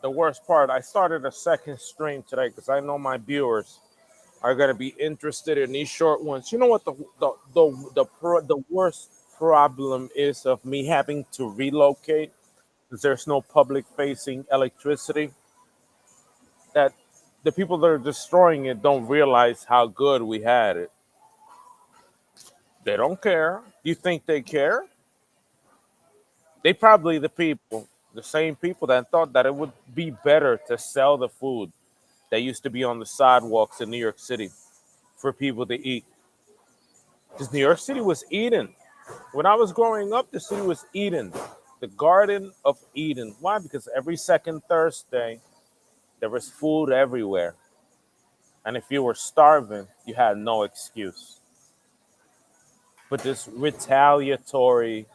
the worst part, I started a second stream today because I know my viewers are gonna be interested in these short ones. You know what the worst problem is of me having to relocate because there's no public facing electricity. That the people that are destroying it don't realize how good we had it. They don't care. You think they care? They probably the same people that thought that it would be better to sell the food that used to be on the sidewalks in New York City for people to eat. Because New York City was Eden. When I was growing up, the city was Eden, the Garden of Eden. Why? Because every second Thursday, there was food everywhere. And if you were starving, you had no excuse. But this retaliatory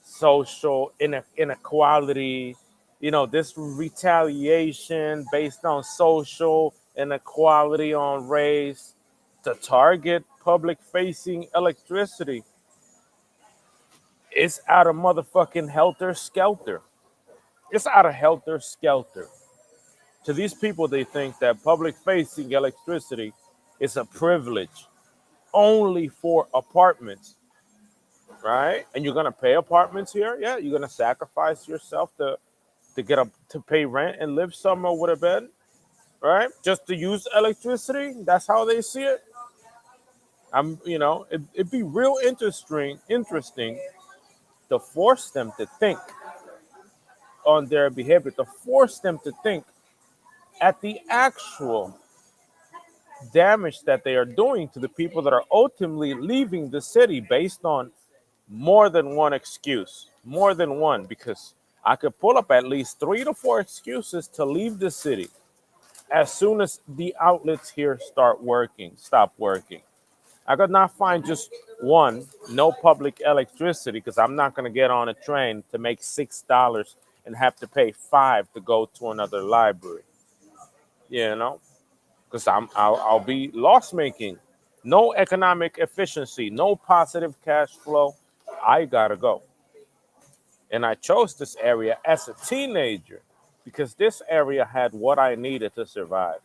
social inequality, this retaliation based on social inequality on race to target public facing electricity is out of motherfucking helter skelter. It's out of helter skelter. To these people, they think that public facing electricity is a privilege only for apartments, right? And you're gonna pay apartments here? Yeah, you're gonna sacrifice yourself to to pay rent and live somewhere with a bed, right? Just to use electricity. That's how they see it. It'd be real interesting to force them to think on their behavior, to force them to think at the actual damage that they are doing to the people that are ultimately leaving the city based on more than one excuse, more than one, because I could pull up at least 3 to 4 excuses to leave the city as soon as the outlets here stop working. I could not find just one, no public electricity, because I'm not going to get on a train to make $6 and have to pay 5 to go to another library, you know, because I'll be loss making. No economic efficiency, no positive cash flow. I gotta go. And I chose this area as a teenager because this area had what I needed to survive.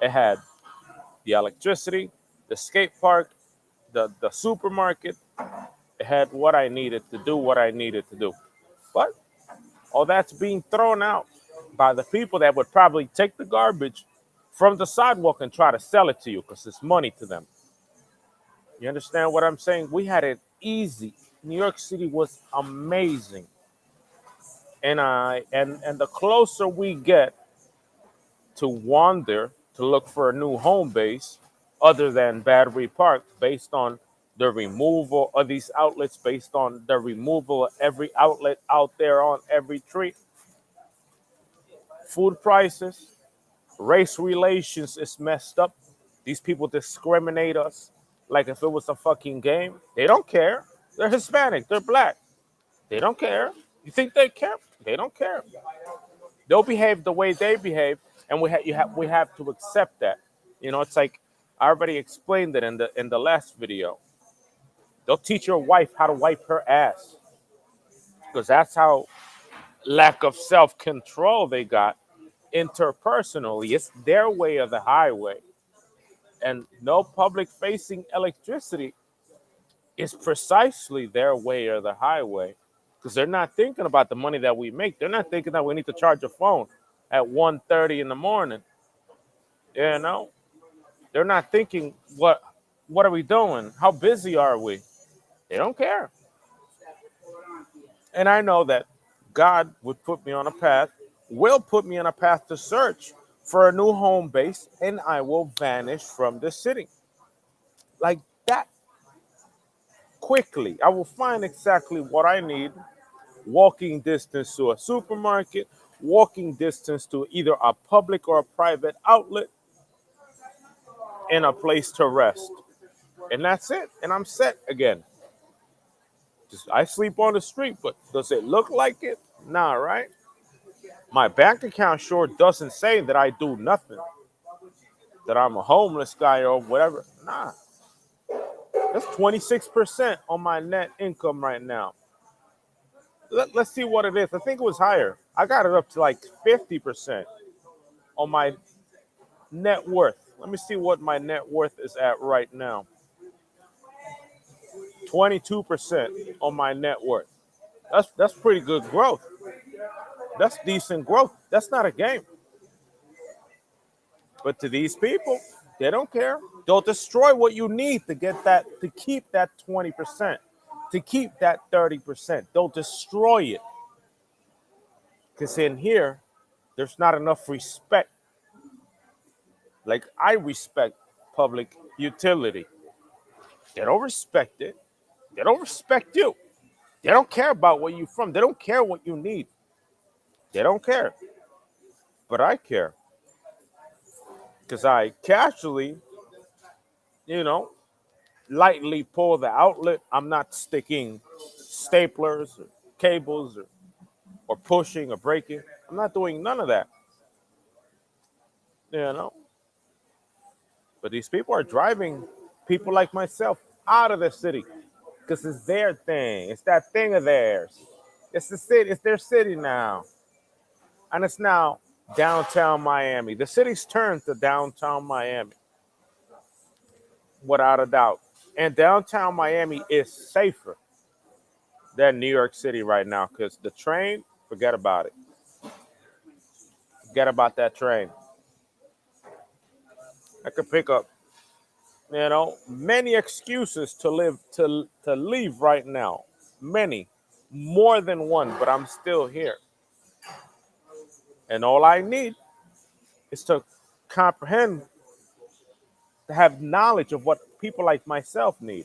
It had the electricity, the skate park, the supermarket. It had what I needed to do what I needed to do. But all that's being thrown out by the people that would probably take the garbage from the sidewalk and try to sell it to you because it's money to them. You understand what I'm saying? We had it easy. New York City was amazing. And the closer we get to wander to look for a new home base other than Battery Park, based on the removal of these outlets, based on the removal of every outlet out there on every tree, food prices, race relations is messed up. These people discriminate us like if it was a fucking game. They don't care. They're Hispanic, they're black. They don't care. You think they care? They don't care. They'll behave the way they behave, and we have to accept that. It's like I already explained it in the last video. They'll teach your wife how to wipe her ass because that's how lack of self control they got interpersonally. It's their way of the highway, and no public facing electricity is precisely their way or the highway because they're not thinking about the money that we make. They're not thinking that we need to charge a phone at 1:30 in the morning. You know, they're not thinking what are we doing? How busy are we? They don't care. And I know that God would put me on a path, will put me on a path to search for a new home base, and I will vanish from the city. Like that quickly. I will find exactly what I need, walking distance to a supermarket, walking distance to either a public or a private outlet, and a place to rest. And that's it. And I'm set again. I sleep on the street, but does it look like it? Nah, right? My bank account sure doesn't say that I do nothing, that I'm a homeless guy or whatever. Nah, that's 26% on my net income right now. Let's see what it is. I think it was higher. I got it up to like 50% on my net worth. Let me see what my net worth is at right now. 22% on my net worth. That's pretty good growth. That's decent growth. That's not a game. But to these people, they don't care. They'll destroy what you need to get that, to keep that 20%, to keep that 30%. They'll destroy it. Because in here, there's not enough respect. Like I respect public utility. They don't respect it. They don't respect you. They don't care about where you're from. They don't care what you need. They don't care. But I care. Because I casually, you know, lightly pull the outlet. I'm not sticking staplers or cables or pushing or breaking. I'm not doing none of that. You know. But these people are driving people like myself out of the city because it's their thing. It's that thing of theirs. It's the city. It's their city now, and it's now downtown Miami. The city's turned to downtown Miami, without a doubt. And downtown Miami is safer than New York City right now because the train, forget about it. Forget about that train. I could pick up, many excuses to leave right now. Many, more than one, but I'm still here. And all I need is to comprehend, to have knowledge of what people like myself need.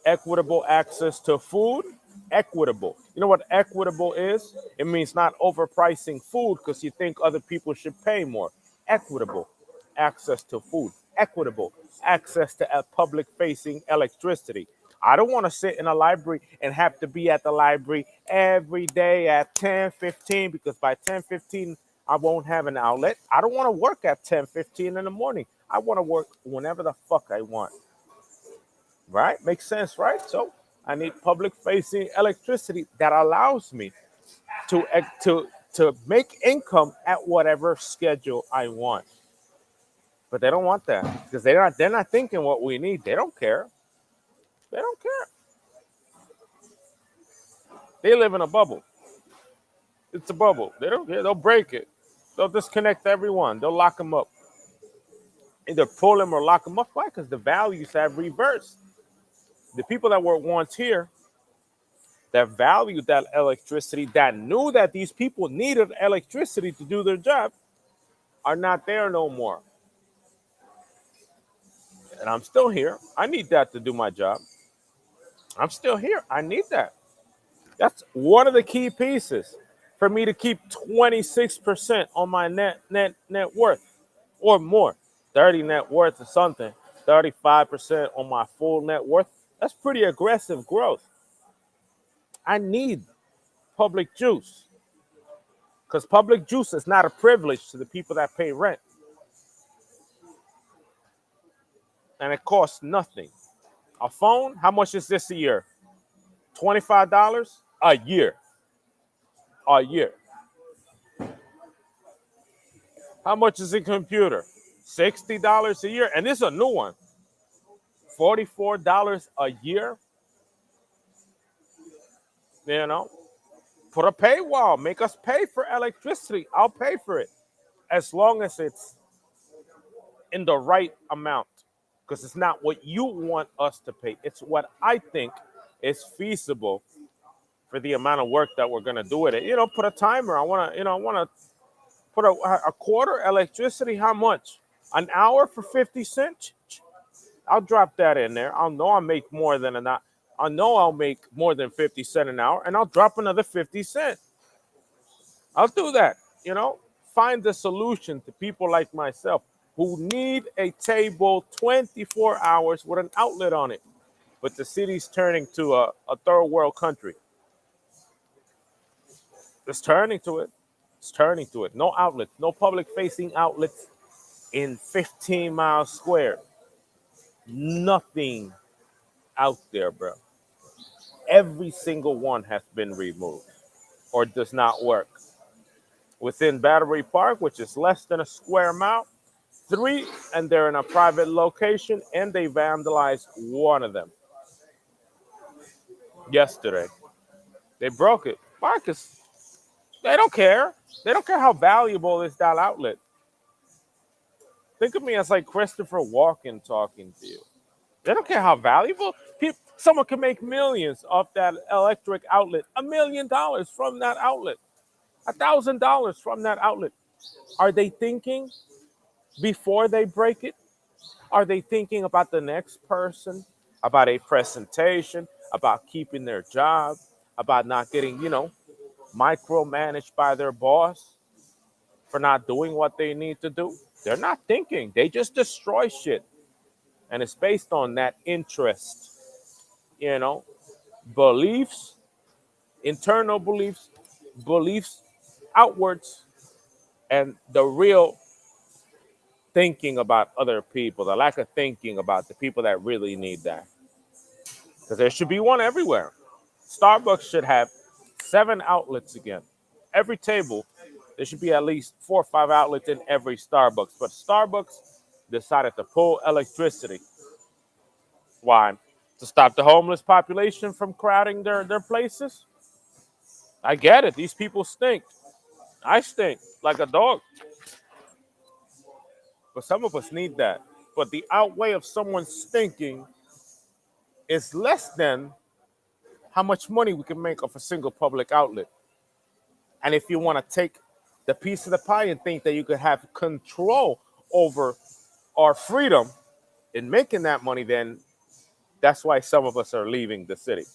Equitable access to food, equitable. You know what equitable is? It means not overpricing food because you think other people should pay more. Equitable access to food, equitable access to a public facing electricity. I don't want to sit in a library and have to be at the library every day at 10:15 because by 10:15 I won't have an outlet. I don't want to work at 10:15 in the morning. I want to work whenever the fuck I want. Right? Makes sense, right? So I need public facing electricity that allows me to make income at whatever schedule I want. But they don't want that because they're not thinking what we need. They don't care. They don't care. They live in a bubble. It's a bubble. They don't care. They'll break it. They'll disconnect everyone. They'll lock them up. Either pull them or lock them up. Why? Because the values have reversed. The people that were once here, that valued that electricity, that knew that these people needed electricity to do their job, are not there no more. And I'm still here. I need that to do my job. I'm still here. I need that. That's one of the key pieces for me to keep 26% on my net worth or more. 30 net worth or something. 35% on my full net worth. That's pretty aggressive growth. I need public juice because public juice is not a privilege to the people that pay rent. And it costs nothing. A phone, how much is this a year? $25 a year. A year. How much is a computer? $60 a year. And this is a new one. $44 a year. Put a paywall. Make us pay for electricity. I'll pay for it. As long as it's in the right amount. Because it's not what you want us to pay. It's what I think is feasible for the amount of work that we're gonna do with it. Put a timer. I wanna put a quarter electricity. How much? An hour for 50 cents? I'll drop that in there. I'll know I'll make more than an hour. I know I'll make more than 50 cents an hour, and I'll drop another 50 cents. I'll do that. Find the solution to people like myself who need a table 24 hours with an outlet on it. But the city's turning to a third world country. It's turning to it. It's turning to it. No outlets, no public facing outlets in 15 miles square. Nothing out there, bro. Every single one has been removed or does not work. Within Battery Park, which is less than a square mile, three, and they're in a private location, and they vandalized one of them yesterday. They broke it. Why? Because they don't care. They don't care how valuable is that outlet. Think of me as like Christopher Walken talking to you. They don't care how valuable. Someone can make millions off that electric outlet. $1 million from that outlet. $1,000 from that outlet. Are they thinking before they break it? Are they thinking about the next person, about a presentation, about keeping their job, about not getting, micromanaged by their boss for not doing what they need to do? They're not thinking. They just destroy shit. And it's based on that interest, you know, beliefs, internal beliefs, beliefs outwards, and the real thinking about other people, the lack of thinking about the people that really need that. Because there should be one everywhere. Starbucks should have 7 outlets again. Every table, there should be at least 4 or 5 outlets in every Starbucks. But Starbucks decided to pull electricity. Why? To stop the homeless population from crowding their places? I get it. These people stink. I stink like a dog. But some of us need that. But the outweigh of someone stinking is less than how much money we can make off a single public outlet. And if you want to take the piece of the pie and think that you could have control over our freedom in making that money, then that's why some of us are leaving the city.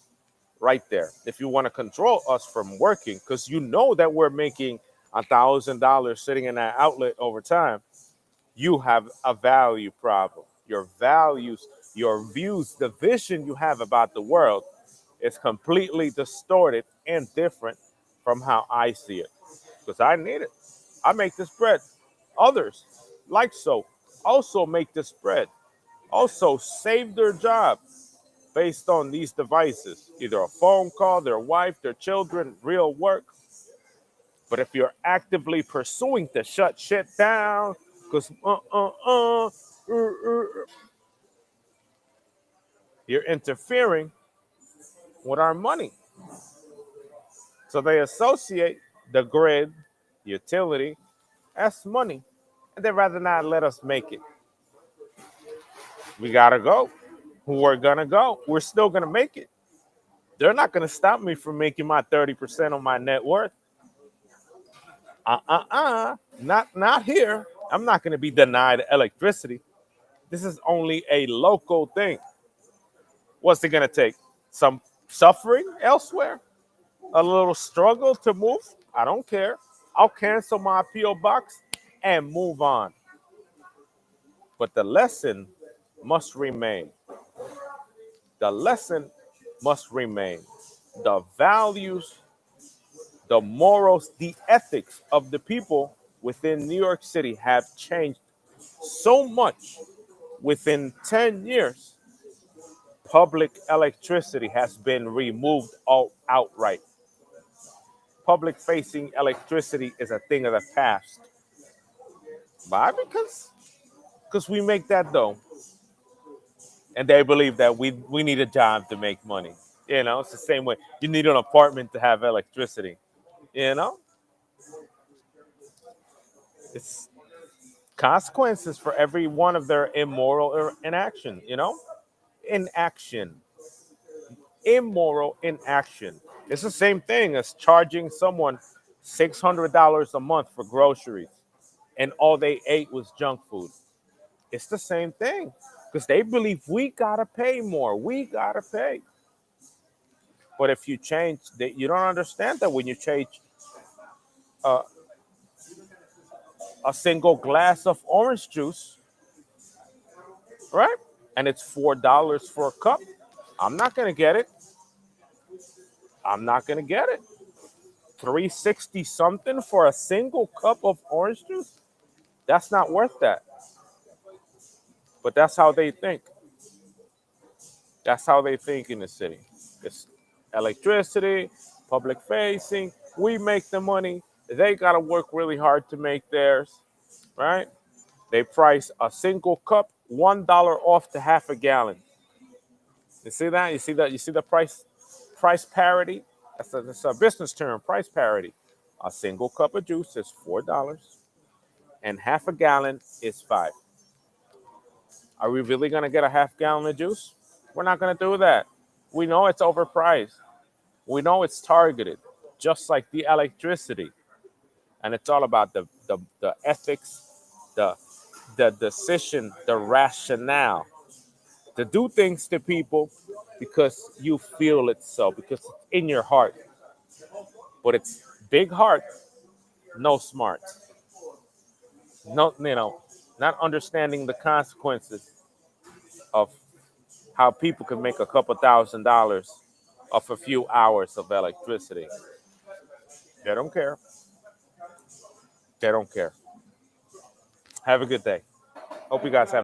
Right there. If you want to control us from working, because you know that we're making $1,000 sitting in that outlet over time, you have a value problem. Your values, your views, the vision you have about the world is completely distorted and different from how I see it. Because I need it. I make this bread. Others, like so, also make this bread. Also save their job based on these devices, either a phone call, their wife, their children, real work. But if you're actively pursuing to shut shit down, because you're interfering with our money. So they associate the grid, utility, as money. And they'd rather not let us make it. We gotta go. We're gonna go. We're still gonna make it. They're not gonna stop me from making my 30% on my net worth. Not here. I'm not gonna be denied electricity. This is only a local thing. What's it gonna take? Some suffering elsewhere? A little struggle to move? I don't care. I'll cancel my P.O. box and move on. But the lesson must remain. The lesson must remain. The values, the morals, the ethics of the people within New York City have changed so much within 10 years. Public electricity has been removed outright. Public facing electricity is a thing of the past. Why? Because we make that dough. And they believe that we need a job to make money. It's the same way. You need an apartment to have electricity. You know? It's consequences for every one of their immoral inaction. Inaction. Immoral inaction. It's the same thing as charging someone $600 a month for groceries and all they ate was junk food. It's the same thing because they believe we gotta pay more. We gotta pay. But if you change, you don't understand that when you change uh, a single glass of orange juice, right? And it's $4 for a cup. I'm not gonna get it. I'm not gonna get it. 360 something for a single cup of orange juice? That's not worth that. But that's how they think. That's how they think in the city. It's electricity, public facing. We make the money. They got to work really hard to make theirs, right? They price a single cup $1 off to half a gallon. You see that? You see that? You see the price parity? That's a business term, price parity. A single cup of juice is $4 and half a gallon is 5. Are we really gonna get a half gallon of juice? We're not gonna do that. We know it's overpriced. We know it's targeted, just like the electricity. And it's all about the ethics, the decision, the rationale to do things to people because you feel it so, because it's in your heart. But it's big heart, no smarts. No, not understanding the consequences of how people can make a couple $1,000 off a few hours of electricity. They don't care. They don't care. Have a good day. Hope you guys have